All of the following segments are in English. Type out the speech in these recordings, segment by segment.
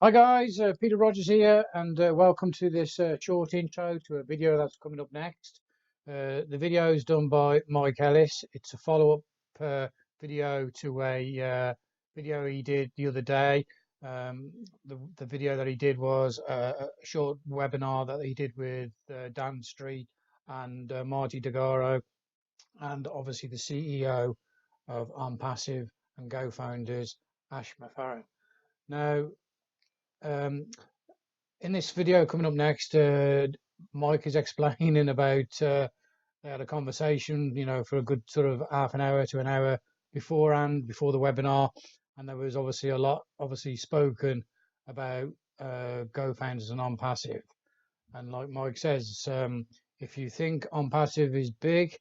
Hi guys, Peter Rogers here, and welcome to this short intro to a video that's coming up next. The video is done by Mike Ellis. It's a follow-up video to a video he did the other day. The video that he did was a short webinar that he did with Dan Street and Marty DeGaro, and obviously the CEO of OnPassive and Go founders, Ash Mufareh. Now, um, in this video coming up next, Mike is explaining about they had a conversation, for a good sort of half an hour to an hour beforehand, before the webinar, and there was obviously a lot, spoken about Go founders and OnPassive. And like Mike says, if you think OnPassive is big,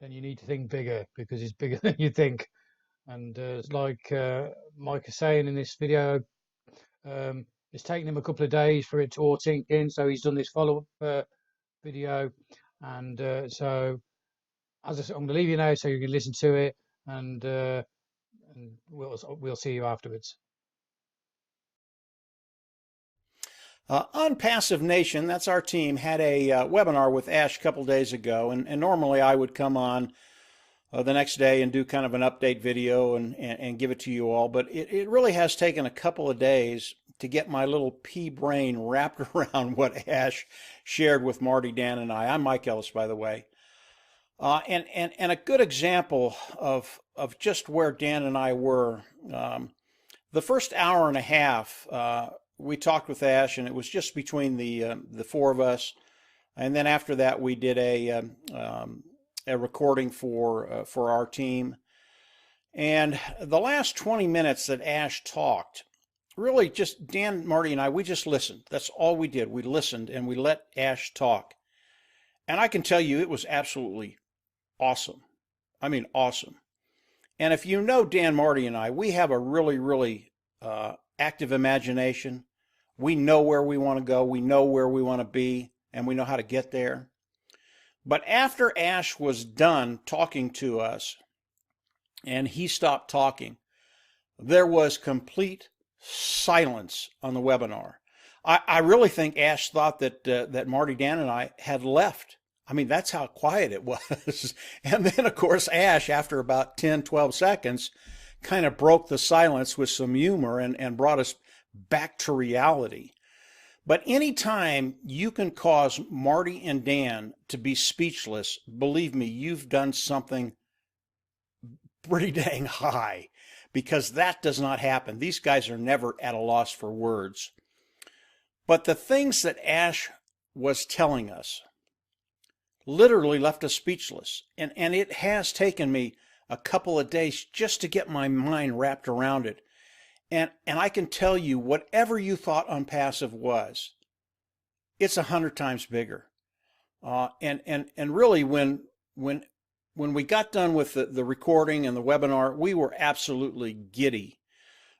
then you need to think bigger because it's bigger than you think. And it's like Mike is saying in this video. It's taken him a couple of days for it to all sink in, so he's done this follow-up video, and so as I said, I'm going to leave you now so you can listen to it, and we'll see you afterwards. OnPassive Nation, that's our team, had a webinar with Ash a couple days ago, and normally I would come on the next day and do kind of an update video and give it to you all, but it really has taken a couple of days to get my little pea brain wrapped around what Ash shared with Marty, Dan, and I. I'm Mike Ellis, by the way. And a good example of just where Dan and I were. The first hour and a half, we talked with Ash, and it was just between the four of us. And then after that, we did a recording for our team. And the last 20 minutes that Ash talked, really just Dan, Marty, and I, we just listened. That's all we did. We listened and we let Ash talk. And I can tell you it was absolutely awesome. I mean, awesome. And if you know Dan, Marty, and I, we have a really, really active imagination. We know where we want to go. We know where we want to be, and we know how to get there. But after Ash was done talking to us and he stopped talking, there was complete silence on the webinar. I really think Ash thought that Marty, Dan, and I had left. I mean, that's how quiet it was. And then, of course, Ash, after about 10, 12 seconds, kind of broke the silence with some humor and brought us back to reality. But anytime you can cause Marty and Dan to be speechless, believe me, you've done something pretty dang high, because that does not happen. These guys are never at a loss for words. But the things that Ash was telling us literally left us speechless. And it has taken me a couple of days just to get my mind wrapped around it. And I can tell you, whatever you thought OnPassive was, it's 100 times bigger. And really, when we got done with the recording and the webinar, we were absolutely giddy.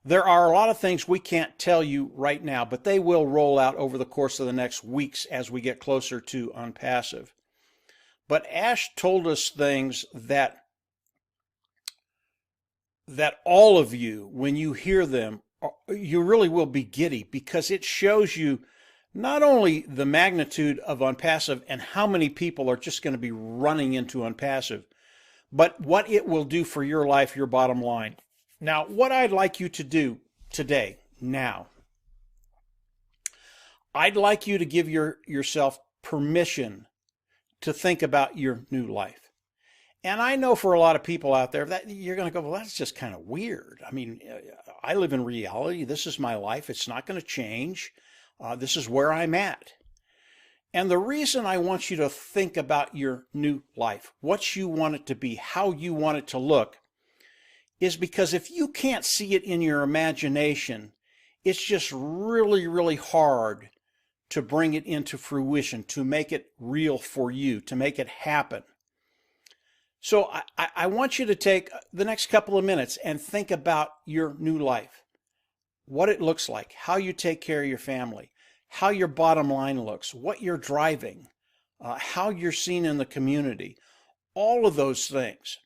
There are a lot of things we can't tell you right now, but they will roll out over the course of the next weeks as we get closer to OnPassive. But Ash told us things that all of you, when you hear them, you really will be giddy, because it shows you not only the magnitude of OnPassive and how many people are just going to be running into OnPassive, but what it will do for your life, your bottom line. Now, what I'd like you to do today, now, I'd like you to give yourself permission to think about your new life. And I know for a lot of people out there that you're going to go, well, that's just kind of weird. I mean, I live in reality. This is my life. It's not going to change. This is where I'm at. And the reason I want you to think about your new life, what you want it to be, how you want it to look, is because if you can't see it in your imagination, it's just really, really hard to bring it into fruition, to make it real for you, to make it happen. So I want you to take the next couple of minutes and think about your new life, what it looks like, how you take care of your family, how your bottom line looks, what you're driving, how you're seen in the community, all of those things.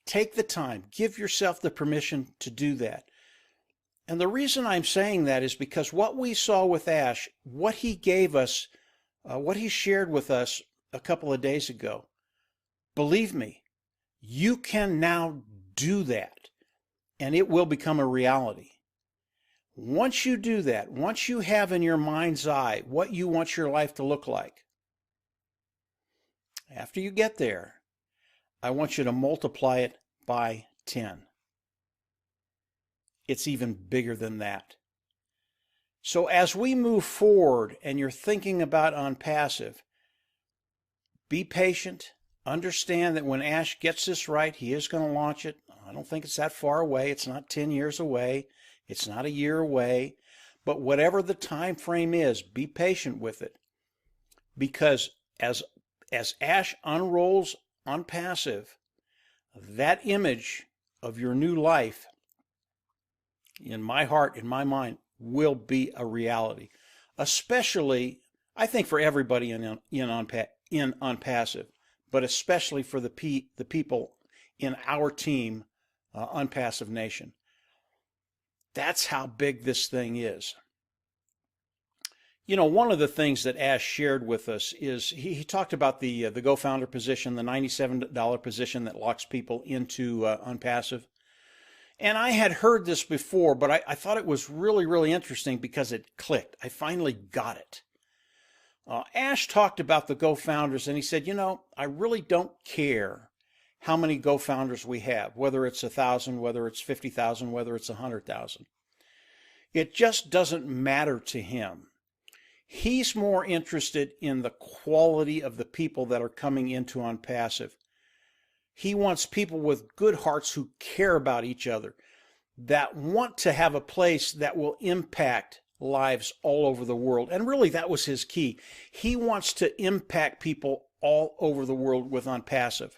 Take the time, give yourself the permission to do that. And the reason I'm saying that is because what we saw with Ash, what he gave us, what he shared with us a couple of days ago, believe me, you can now do that, and it will become a reality. Once you do that, once you have in your mind's eye what you want your life to look like, after you get there, I want you to multiply it by 10. It's even bigger than that. So as we move forward and you're thinking about OnPassive, be patient. Understand that when Ash gets this right, he is going to launch it. I don't think it's that far away. It's not 10 years away. It's not a year away. But whatever the time frame is, be patient with it. Because as Ash unrolls OnPassive, that image of your new life, in my heart, in my mind, will be a reality. Especially, I think, for everybody in OnPassive, but especially for the people in our team, OnPassive Nation. That's how big this thing is. You know, one of the things that Ash shared with us is he talked about the Go Founder position, the $97 position that locks people into OnPassive. And I had heard this before, but I thought it was really, really interesting because it clicked. I finally got it. Ash talked about the Go Founders, and he said, you know, I really don't care how many Go Founders we have, whether it's 1,000, whether it's 50,000, whether it's 100,000. It just doesn't matter to him. He's more interested in the quality of the people that are coming into OnPassive. He wants people with good hearts who care about each other, that want to have a place that will impact lives all over the world. And really, that was his key. He wants to impact people all over the world with OnPassive.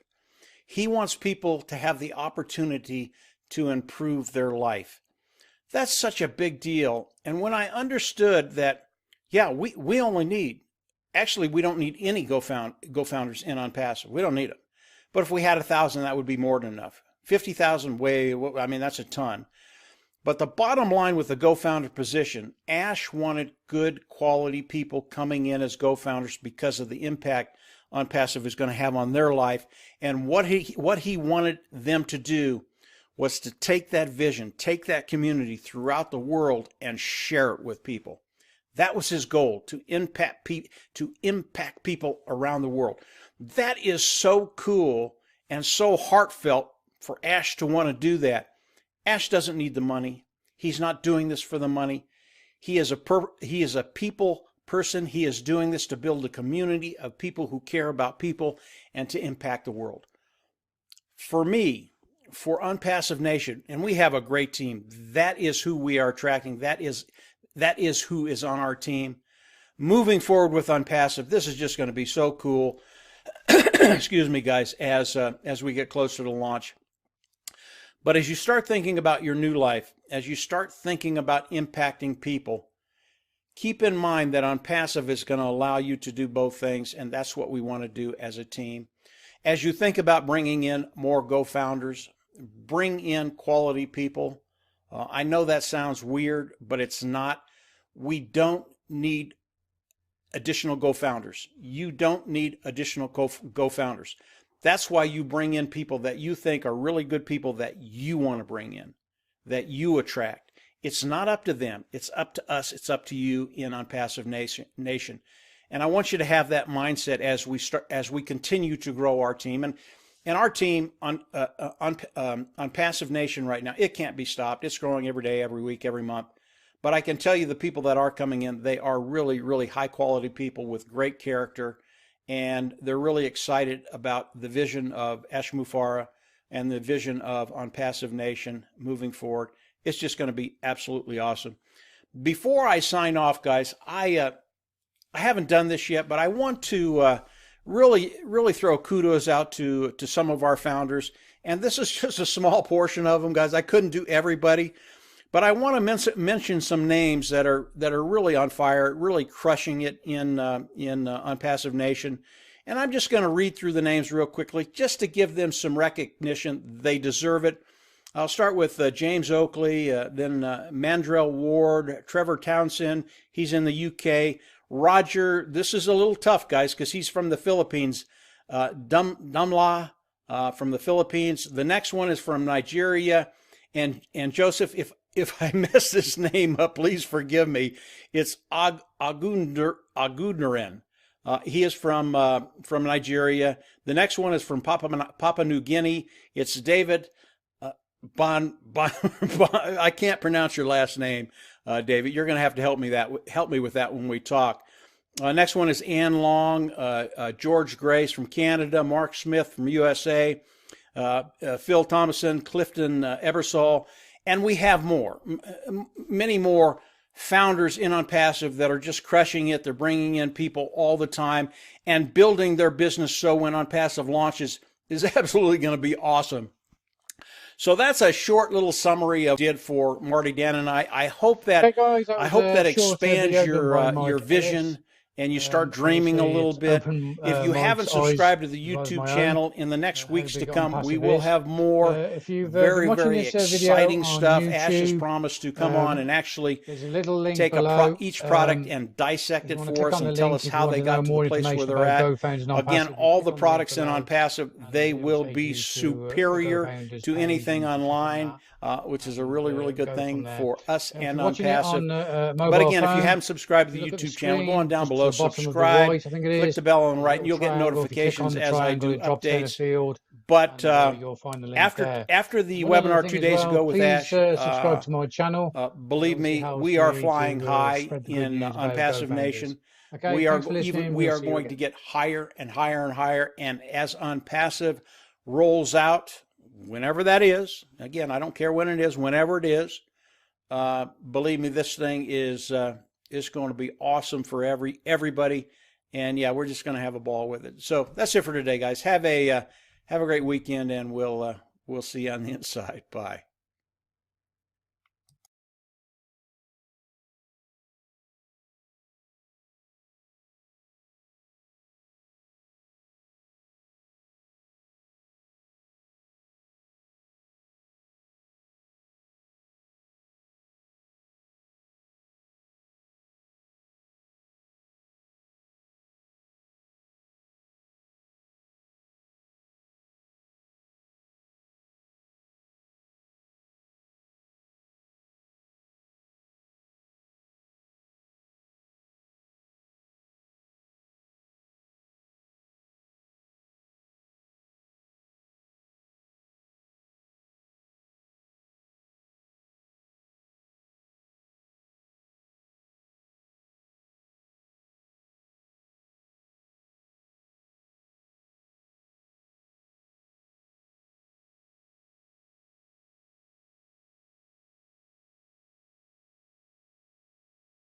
He wants people to have the opportunity to improve their life. That's such a big deal. And when I understood that, yeah, we only need, actually, we don't need any Go Founders in OnPassive. We don't need them. But if we had 1,000, that would be more than enough. 50,000, I mean, that's a ton. But the bottom line with the Go Founder position, Ash wanted good quality people coming in as Go Founders because of the impact OnPassive is going to have on their life. And what he wanted them to do was to take that vision, take that community throughout the world and share it with people. That was his goal, to impact people around the world. That is so cool and so heartfelt for Ash to want to do that. Ash doesn't need the money. He's not doing this for the money. He is a people person. He is doing this to build a community of people who care about people and to impact the world. For me, for OnPassive Nation, and we have a great team, that is who we are attracting. That is who is on our team. Moving forward with OnPassive, this is just going to be so cool. Excuse me, guys, as we get closer to launch. But as you start thinking about your new life, as you start thinking about impacting people, keep in mind that OnPassive is going to allow you to do both things, and that's what we want to do as a team. As you think about bringing in more Go Founders, bring in quality people. I know that sounds weird, but it's not. We don't need additional Go Founders. You don't need additional Go Founders. That's why you bring in people that you think are really good people that you want to bring in, that you attract. It's not up to them. It's up to us. It's up to you in OnPassive Nation. And I want you to have that mindset as we continue to grow our team. And our team on OnPassive Nation right now, it can't be stopped. It's growing every day, every week, every month. But I can tell you the people that are coming in, they are really, really high quality people with great character. And they're really excited about the vision of Ash Mufareh and the vision of OnPassive Nation moving forward. It's just going to be absolutely awesome. Before I sign off, guys, I haven't done this yet, but I want to really throw kudos out to some of our founders. And this is just a small portion of them, guys. I couldn't do everybody, but I want to mention some names that are really on fire, really crushing it in OnPassive Nation. And I'm just going to read through the names real quickly just to give them some recognition. They deserve it. I'll start with James Oakley, then Mandrell Ward, Trevor Townsend, he's in the UK. Roger, this is a little tough, guys, because he's from the Philippines. Dumla from the Philippines. The next one is from Nigeria. And Joseph, if I mess this name up, please forgive me. It's Agudnaren. He is from Nigeria. The next one is from Papua New Guinea. It's David I can't pronounce your last name, David. You're going to have to help me with that when we talk. Next one is Ann Long, George Grace from Canada, Mark Smith from USA, Phil Thomason, Clifton Ebersol, and we have more, many more founders in OnPassive that are just crushing it. They're bringing in people all the time and building their business so when OnPassive launches is absolutely going to be awesome. So that's a short little summary of what I did for Marty, Dan, and I. I hope that expands your vision and you start dreaming a little bit. If you haven't subscribed to the YouTube channel, in the next weeks to come, we will have more very, very exciting stuff. Ash has promised to come on and actually take each product and dissect it for us and tell us how they got to the place where they're at. Again, all the products in OnPassive, they will be superior to anything online, which is a really, really good thing for us and OnPassive. But again, if you haven't subscribed to the YouTube channel, go on down below, subscribe, click the bell on the right, and you'll get notifications as I do updates. But after the webinar 2 days ago with Ash, subscribe to my channel. Believe me, we are flying high in OnPassive Nation. We are going to get higher and higher and higher. And as OnPassive rolls out, whenever that is, again, I don't care when it is, whenever it is, believe me, this thing is going to be awesome for everybody. And yeah, we're just going to have a ball with it. So that's it for today, guys. Have a great weekend, and we'll see you on the inside. Bye.